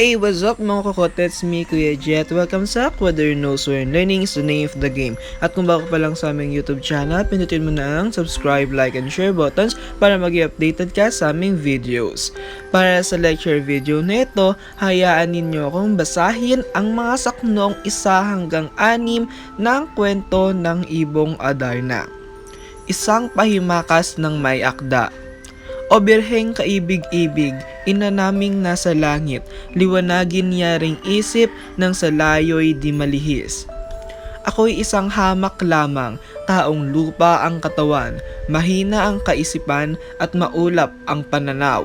Hey, what's up mga Kokote? It's me, Kuya Jet. Welcome sa Whether Knows When Learning is the name of the game. At kung bago pa lang sa aming YouTube channel, pindutin mo na ang subscribe, like, and share buttons para maging updated ka sa aming videos. Para sa lecture video na ito, hayaan ninyo akong basahin ang mga saknong 1 hanggang 6 ng kwento ng Ibong Adarna. Isang Pahimakas ng May-Akda. O Birheng kaibig-ibig, ina naming nasa langit, liwanagin niya ring isip ng sa layo'y di malihis. Ako'y isang hamak lamang, taong lupa ang katawan, mahina ang kaisipan at maulap ang pananaw.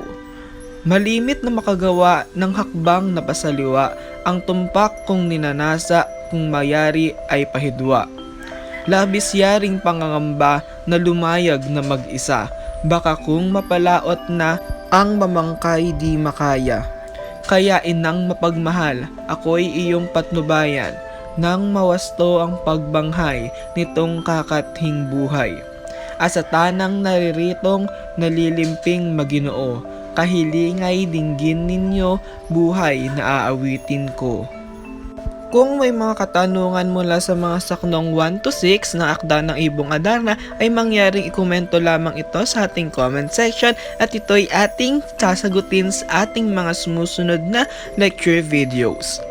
Malimit na makagawa ng hakbang na pasaliwa, ang tumpak kong ninanasa kung mayari ay pahidwa. Labis yaring pangangamba na lumayag na mag-isa, baka kung mapalaot na ang mamangkay di makaya. Kaya inang mapagmahal, ako'y iyong patnubayan, nang mawasto ang pagbanghay nitong kakathing buhay. Asa tanang nariritong nalilimping Maginoo, kahilingay dinggin ninyo buhay na aawitin ko. Kung may mga katanungan mula sa mga saknong 1 to 6 na akda ng Ibong Adarna ay mangyaring ikomento lamang ito sa ating comment section at ito'y ating sasagutin sa ating mga sumusunod na lecture videos.